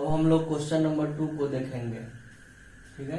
अब हम लोग क्वेश्चन नंबर 2 को देखेंगे। ठीक है,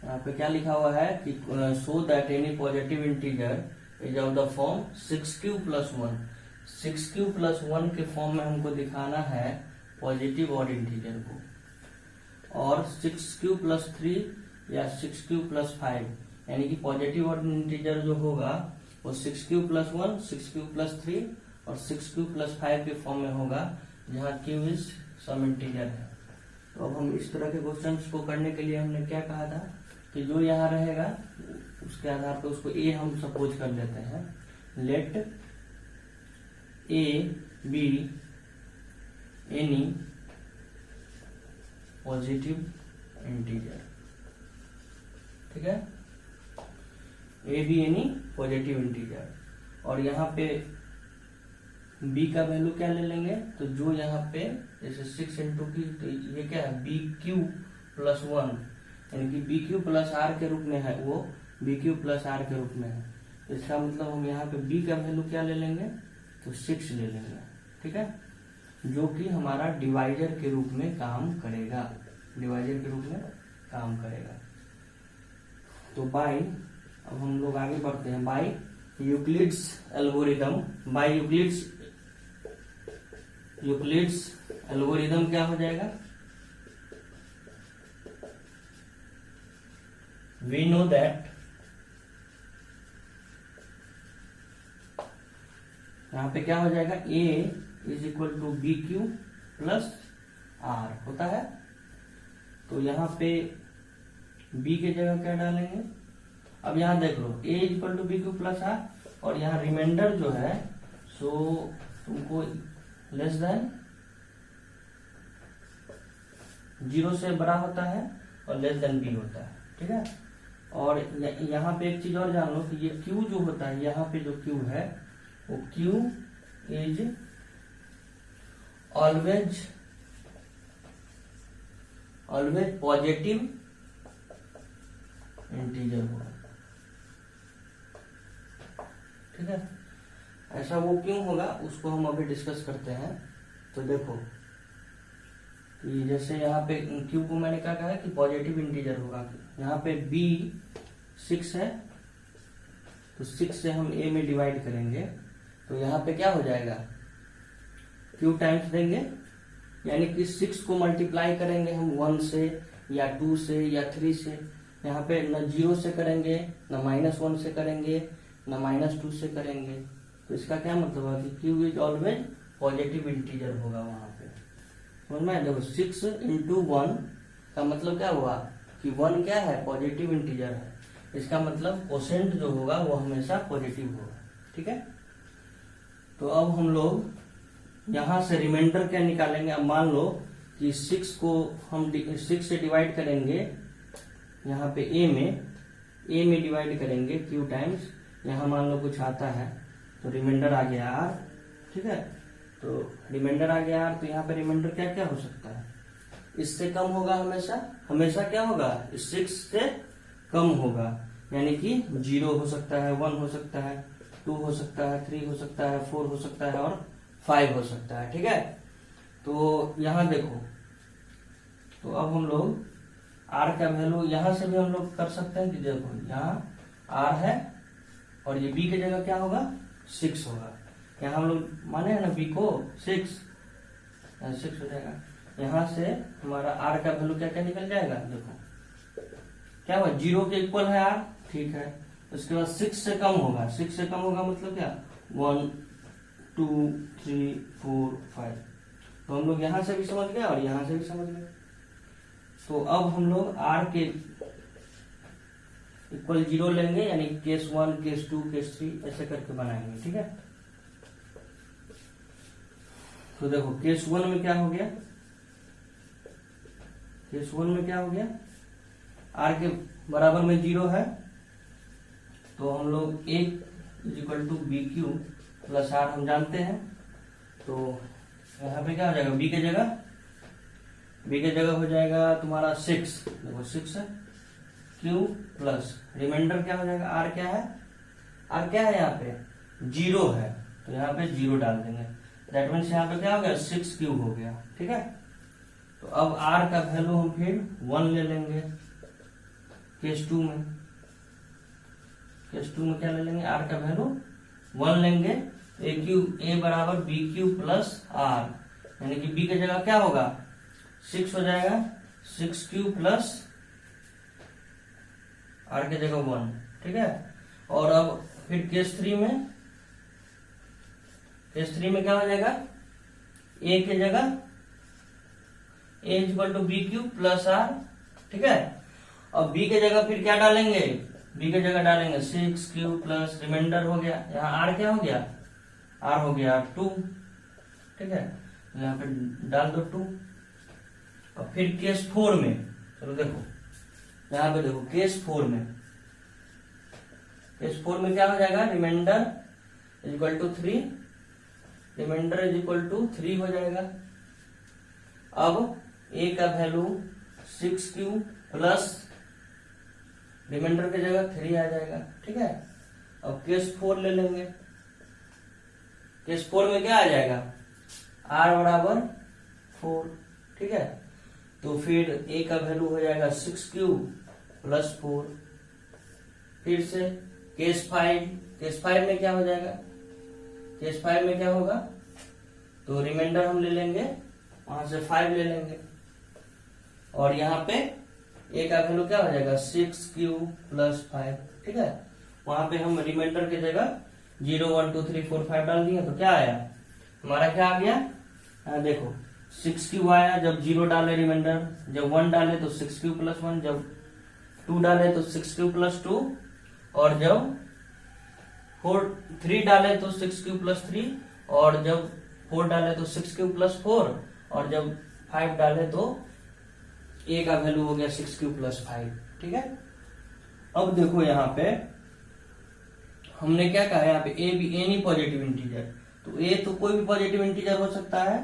यहाँ पे क्या लिखा हुआ है कि show that any positive integer is of the form 6q + 1। 6q + 1 के फॉर्म में हमको दिखाना है पॉजिटिव ऑड इंटीजर को, और 6q + 3 या 6q + 5, यानी कि पॉजिटिव ऑड इंटीजर जो होगा वो 6q + 1, 6q + 3 और 6q + 5 के फॉर्म में होगा, जहाँ q इज सम इंटीजर है। तो अब हम इस तरह के क्वेश्चंस को करने के लिए हमने क्या कहा था कि जो यहाँ रहेगा उसके आधार पर उसको a हम सपोज कर लेते हैं। Let a b any positive integer. ठीक है, a b any positive integer, और यहाँ पे b का वैल्यू क्या ले लेंगे, तो जो यहाँ पे जैसे 6 इंटू की, तो ये क्या है BQ + 1, यानी कि BQ + R के रूप में है, वो BQ + R के रूप में है। तो इसका मतलब हम यहाँ पे b का वैल्यू क्या ले लेंगे, तो 6 ले लेंगे। ठीक है, जो कि हमारा डिवाइजर के रूप में काम करेगा, डिवाइजर के रूप में काम करेगा। तो बाय, अब हम लोग आगे बढ़ते हैं, by Euclid's algorithm. By Euclid's algorithm क्या हो जाएगा, वी नो दैट, यहां पे क्या हो जाएगा, a = BQ + R होता है। तो यहाँ पे b के जगह क्या डालेंगे, अब यहाँ देख लो a = BQ + R, और यहाँ रिमाइंडर जो है सो तुमको लेस देन 0 से बड़ा होता है और लेस देन b होता है। ठीक है, और यहाँ पे एक चीज और जान लो कि ये q जो होता है, यहाँ पे जो q है वो q is always positive integer होगा। ठीक है, ऐसा वो क्यों होगा उसको हम अभी डिस्कस करते हैं। तो देखो कि जैसे यहाँ पे q को मैंने क्या कहा है कि पॉजिटिव इंटीजर होगा, यहाँ पे b 6 है, तो 6 से हम a में डिवाइड करेंगे, तो यहाँ पे क्या हो जाएगा, q टाइम्स देंगे, यानी कि 6 को मल्टीप्लाई करेंगे हम 1 से या 2 से या 3 से। यहाँ पे न 0 से करेंगे, न -1 से करेंगे, न -2 से करेंगे। तो इसका क्या मतलब है कि q is always positive integer होगा वहां पे। समझ में? देखो 6 × 1 का मतलब क्या हुआ कि 1 क्या है, पॉजिटिव इंटीजर है। इसका मतलब कोसेंट जो होगा वो हमेशा पॉजिटिव होगा। ठीक है, तो अब हम लोग यहाँ से रिमाइंडर क्या निकालेंगे। अब मान लो कि 6 को हम 6 से डिवाइड करेंगे, यहाँ पे a में डिवाइड करेंगे q टाइम्स, यहाँ मान लो कुछ आता है तो रिमाइंडर आ गया r। ठीक है, तो रिमाइंडर आ गया r, तो यहाँ पे रिमाइंडर क्या क्या हो सकता है, इससे कम होगा, हमेशा क्या होगा, 6 से कम होगा, यानी कि 0 हो सकता है, 1 हो सकता है, 2 हो सकता है, 3 हो सकता है, 4 हो सकता है और 5 हो सकता है। ठीक है, तो यहाँ देखो, तो अब हम लोग r का वैल्यू यहाँ से भी हम लोग कर सकते हैं कि देखो यहाँ r है और ये b के जगह क्या होगा, 6 होगा। यहाँ हम लोग माने हैं ना b को 6 हो जाएगा। यहाँ से हमारा r का वैल्यू क्या क्या निकल जाएगा, देखो क्या हुआ, 0 के इक्वल है r। ठीक है, उसके बाद 6 से कम होगा, 6 से कम होगा मतलब क्या, 1 2 3 4 5। तो हम लोग यहाँ से भी समझ गए और यहाँ से भी समझ गए। तो अब हम लोग r के इक्वल 0 लेंगे, यानी केस 1 केस 2 केस 3 ऐसे करके बनाएंगे। ठीक है, तो देखो केस 1 में क्या हो गया, केस 1 में क्या हो गया, r के बराबर में 0 है, तो हम लोग a = BQ + R हम जानते हैं। तो यहाँ पे क्या हो जाएगा, b के जगह हो जाएगा तुम्हारा 6, देखो 6 है, q प्लस रिमाइंडर क्या हो जाएगा, r क्या है, यहाँ पे 0 है, तो यहाँ पे 0 डाल देंगे। दैट मीन्स यहाँ पे क्या हो गया, 6 क्यूब हो गया। ठीक है, तो तो अब r का वैल्यू हम फिर 1 ले लेंगे केस 2 में। केस 2 में क्या ले लेंगे, r का वैल्यू 1 लेंगे। a बराबर बी क्यू प्लस आर, यानी कि b की जगह क्या होगा 6 हो जाएगा, 6 प्लस r की जगह 1, ठीक है। और अब फिर केस 3 में, केस 3 में क्या हो जाएगा, a की जगह a equal to b q plus r, ठीक है। अब b की जगह फिर क्या डालेंगे, b की जगह डालेंगे 6 प्लस रिमाइंडर हो गया, यहाँ r क्या हो गया, r हो गया 2, ठीक है। यहाँ पे डाल दो 2। और फिर केस 4 में, चलो देखो यहाँ पे देखो केस 4 में, केस 4 में क्या हो जाएगा, remainder equal to 3, remainder is equal to 3 हो जाएगा। अब a का वैल्यू 6q प्लस रिमाइंडर की जगह 3 आ जाएगा, ठीक है। अब केस 4 ले लेंगे। केस 4 में क्या आ जाएगा, r बराबर 4, ठीक है। तो फिर a का वैल्यू हो जाएगा 6q प्लस 4। फिर से केस 5, केस 5 में क्या हो जाएगा, केस 5 में क्या होगा, तो रिमाइंडर हम ले लेंगे, वहां से 5 ले लेंगे। और यहाँ पे a का वैल्यू क्या हो जाएगा 6q प्लस 5, ठीक है। वहां पे हम रिमाइंडर की जगह 0 1 2 3 4 5 डाल दिए, तो क्या आया हमारा, क्या आ गया, देखो 6q आया जब 0 डाले रिमाइंडर, जब 1 डाले तो 6q प्लस 1, जब 2 डाले तो 6q प्लस 2, और जब 3 डाले तो 6q प्लस 3, और जब 4 डाले तो 6q प्लस 4, और जब 5 डाले तो a का वैल्यू हो गया 6q प्लस 5, ठीक है। अब देखो यहाँ पे हमने क्या कहा, यहाँ पे a भी एनी पॉजिटिव इंटीजर, तो a तो कोई भी पॉजिटिव इंटीजर हो सकता है।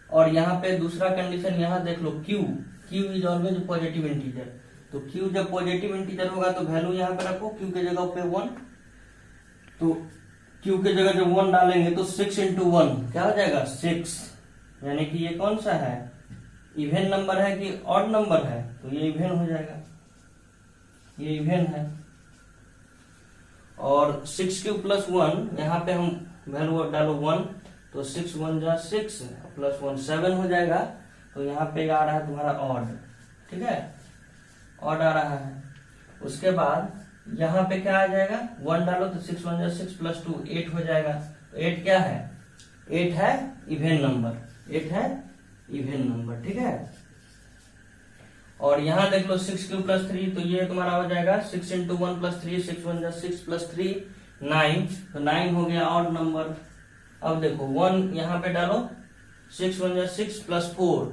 और यहाँ पे दूसरा कंडीशन यहाँ देख लो, q is always positive integer, तो q जब पॉजिटिव इंटीजर होगा तो वैल्यू यहाँ पे रखो, q की जगह पे 1, तो q की जगह जब 1 डालेंगे तो 6 इंटू 1 क्या हो जाएगा 6, यानी कि ये कौन सा है, इवेन नंबर है कि ऑड नंबर है, तो ये इवेन हो जाएगा, ये इवेन है। और 6q प्लस 1, यहाँ पे हम वैल्यू डालो 1, तो 6 1 जा 6 प्लस 1 7 हो जाएगा। तो यहाँ पे आ रहा है तुम्हारा ऑड, ठीक है, ऑड आ रहा है। उसके बाद यहाँ पे क्या आ जाएगा, 1 डालो तो 6 1 जा 6 प्लस 2 8 हो जाएगा। तो 8 क्या है, 8 है इवेन नंबर, 8 है इवेन नंबर, ठीक है। और यहाँ देख लो 6q प्लस 3, तो ये तुम्हारा हो जाएगा 6 इंटू 1 प्लस 3, 6 1 जा 6 प्लस 3 9, तो 9 हो गया ऑड नंबर। अब देखो 1 यहाँ पे डालो, 6 1 जा 6 प्लस 4,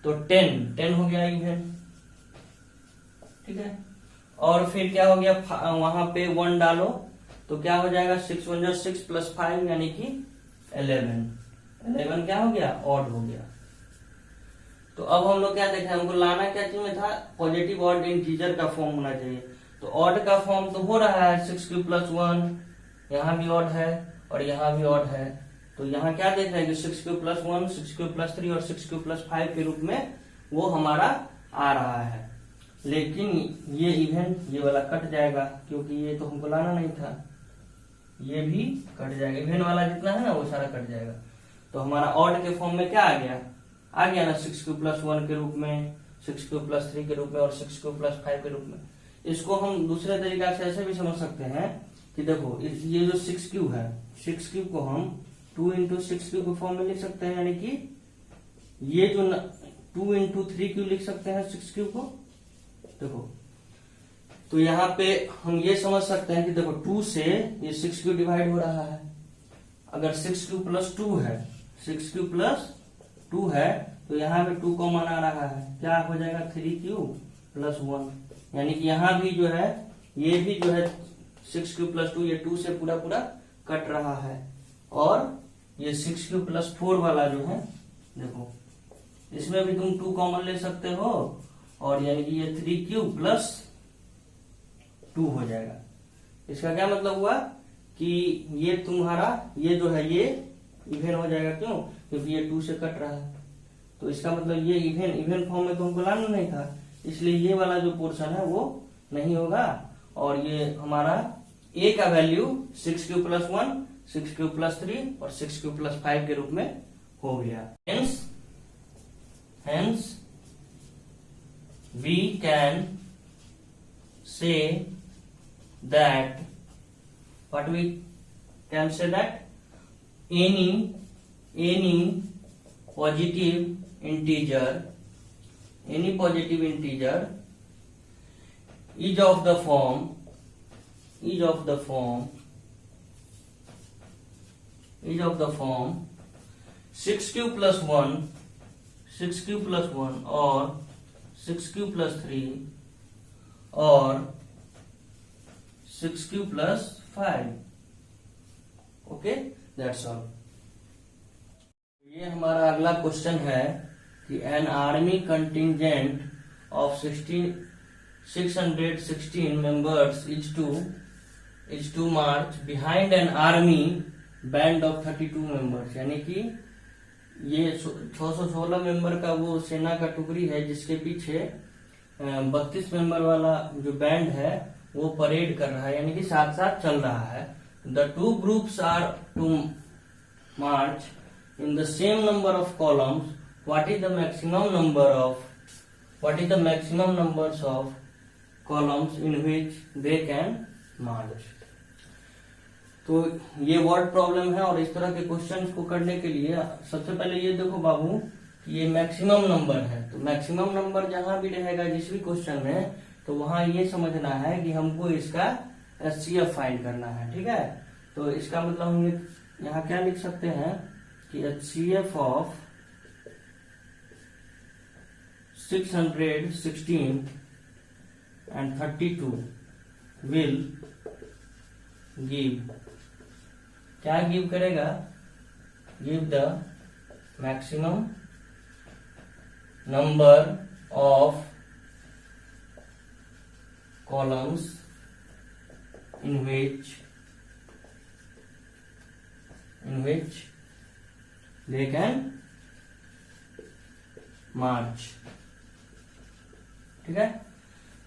तो 10 हो गया इवेन, ठीक है। और फिर क्या हो गया, वहां पे 1 डालो तो क्या हो जाएगा 6 1 जा 6 प्लस 5, यानी कि 11 क्या हो गया, ऑड हो गया। तो अब हम लोग क्या देखे, हमको लाना क्या चाहिए था, पॉजिटिव ऑड इंटीजर का फॉर्म होना चाहिए। तो ऑड का फॉर्म तो हो रहा है 6q प्लस 1, यहाँ भी ऑड है और यहाँ भी ऑड है। तो यहाँ क्या देख रहे हैं कि 6q प्लस 1, 6q प्लस 3 और 6q प्लस 5 के रूप में वो हमारा आ रहा है। लेकिन ये इवेन ये वाला कट जाएगा, क्योंकि ये तो हमको लाना नहीं था, ये भी कट जाएगा, इवेन वाला जितना है ना वो सारा कट जाएगा। तो हमारा ऑड के फॉर्म में क्या आ गया ना 6q प्लस 1 के रूप में, 6q प्लस 3 के रूप में और 6q प्लस 5 के रूप में। इसको हम दूसरे तरीका से ऐसे भी समझ सकते हैं कि देखो ये जो 6q है, 6q को हम 2 इंटू 6q के फॉर्म में लिख सकते हैं, यानी कि ये जो 2 इंटू 3q लिख सकते हैं 6q को। देखो तो यहाँ पे हम ये समझ सकते हैं कि देखो 2 से ये 6q डिवाइड हो रहा है। अगर 6q प्लस 2 है, 6q प्लस 2 है, तो यहाँ पे 2 कॉमन आ रहा है, क्या हो जाएगा 3q प्लस 1, यानी कि यहाँ भी जो है ये भी जो है 6q प्लस 2 ये 2 से पूरा पूरा कट रहा है। और ये 6q प्लस 4 वाला जो है देखो इसमें भी तुम 2 कॉमन ले सकते हो, और यानी कि ये 3q प्लस 2 हो जाएगा। इसका क्या मतलब हुआ कि ये तुम्हारा ये जो है ये इवेन हो जाएगा, क्यों, क्योंकि ये 2 से कट रहा है। तो इसका मतलब ये इवन फॉर्म में तो हमको लाना नहीं था, इसलिए ये वाला जो पोर्शन है वो नहीं होगा। और ये हमारा a का value 6 Q plus 1, 6 Q plus 3 और 6 क्यू प्लस 5 के रूप में हो गया। Hence we can say that any positive integer is of the form 6q plus 1 or 6q plus 3 और 6q plus 5। Okay, that's all. ये हमारा अगला क्वेश्चन है कि an army contingent of 616 members is to march behind an army band of 32 members, यानी कि ये 616 member का वो सेना का टुकड़ी है जिसके पीछे 32 मेंबर वाला जो बैंड है वो परेड कर रहा है, यानी कि साथ साथ चल रहा है। The two groups are to march in the same number of columns, what is the maximum numbers of columns in which they can march. तो ये वर्ड प्रॉब्लम है, और इस तरह के क्वेश्चंस को करने के लिए सबसे पहले ये देखो बाबू कि ये मैक्सिमम नंबर है, तो मैक्सिमम नंबर जहां भी रहेगा जिस भी क्वेश्चन में, तो वहां ये समझना है कि हमको इसका HCF फाइंड करना है। ठीक है, तो इसका मतलब हम यहाँ क्या लिख सकते हैं कि HCF of 616 and 32 will give, क्या गिव करेगा, give the maximum number of columns in which they can march। ठीक है,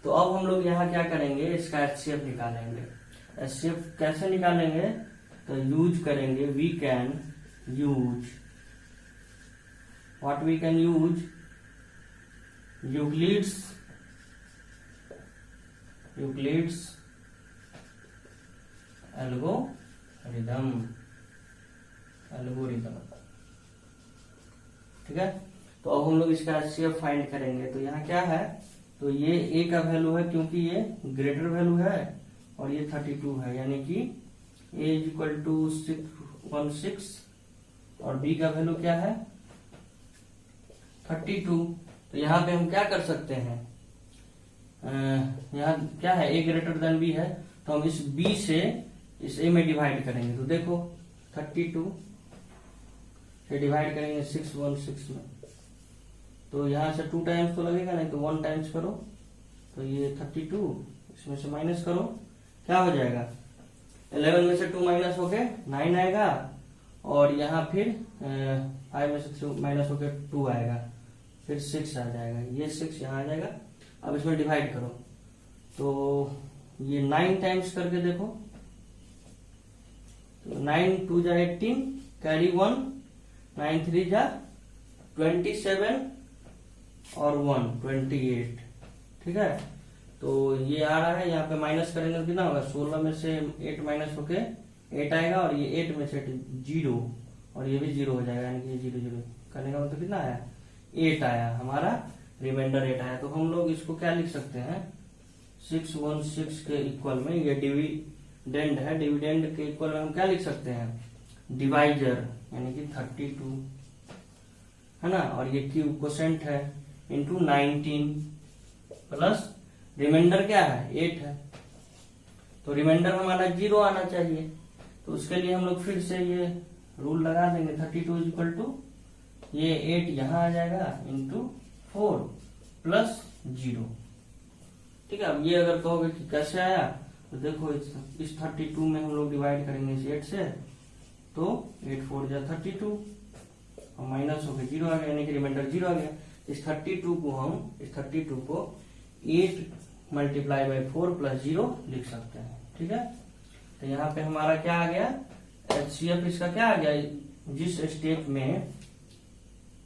तो अब हम लोग यहाँ क्या करेंगे, इसका HCF निकालेंगे। HCF कैसे निकालेंगे, तो यूज करेंगे, we can use what we can use Euclid's algorithm. ठीक है, तो अब हम लोग इसका HCF फाइंड करेंगे। तो यहाँ क्या है, तो ये a का वैल्यू है क्योंकि ये ग्रेटर वैल्यू है और ये 32 है, यानी कि a इज इक्वल टू 616 और b का वैल्यू क्या है 32। तो यहाँ पे हम क्या कर सकते हैं, यहाँ क्या है, a ग्रेटर देन b है, तो हम इस b से इस a में डिवाइड करेंगे। तो देखो 32 से डिवाइड करेंगे 616 में, तो यहाँ से 2 टाइम्स तो लगेगा नहीं, तो 1 टाइम्स करो, तो ये 32 इसमें से माइनस करो, क्या हो जाएगा 11 में से 2 माइनस होके 9 आएगा, और यहाँ फिर 5 में से 2 माइनस होके 2 आएगा, फिर 6 आ जाएगा, ये 6 यहाँ आ जाएगा। अब इसमें डिवाइड करो, तो ये 9 टाइम्स करके देखो, तो 9 2 जा 18 कैरी 1, 9 3 जा 27 और 1 28। ठीक है, तो ये आ रहा है, यहाँ पे माइनस करेंगे तो कितना होगा, 16 में से 8 माइनस होके 8 आएगा, और ये 8 में से 0 और ये भी 0 हो जाएगा, यानी कि ये 0 0 करने का मतलब कितना आया 8 आया, हमारा रिमाइंडर 8 आया। तो हम लोग इसको क्या लिख सकते हैं, 616 के इक्वल में, ये डिविडेंड है, डिविडेंड के इक्वल में हम क्या लिख सकते हैं, डिवाइजर यानी कि 32 है ना, और ये क्यूब कोसेंट है इंटू 19 प्लस रिमाइंडर क्या है 8 है, तो रिमाइंडर हमारा 0 आना चाहिए। तो उसके लिए हम लोग फिर से ये रूल लगा देंगे, 32 इज इक्वल टू ये 8 यहाँ आ जाएगा इंटू 4 प्लस 0। ठीक है, अब ये अगर कहोगे कि कैसे आया, तो देखो इस 32 में हम लोग डिवाइड करेंगे इस 8 से, तो 8 4 जा 32 और माइनस होकर 0 आ गया, यानी कि रिमाइंडर 0 आ गया। इस 32 को 8 मल्टीप्लाई बाई 4 प्लस 0 लिख सकते हैं। ठीक है, तो यहाँ पे हमारा क्या आ गया, HCF इसका क्या आ गया, जिस स्टेप में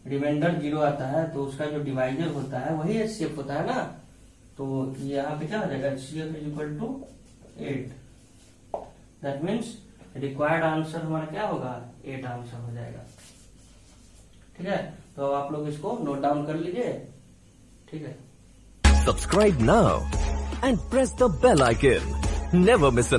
रिमाइंडर 0 आता है तो उसका जो डिवाइजर होता है वही HCF होता है ना, तो यहाँ पे क्या हो जाएगा, HCF is equal to 8। That means required answer हमारा क्या होगा, 8 आंसर हो जाएगा। ठीक है, तो आप लोग इसको नोट डाउन कर लीजिए। ठीक है, Subscribe now and press the bell icon. Never miss an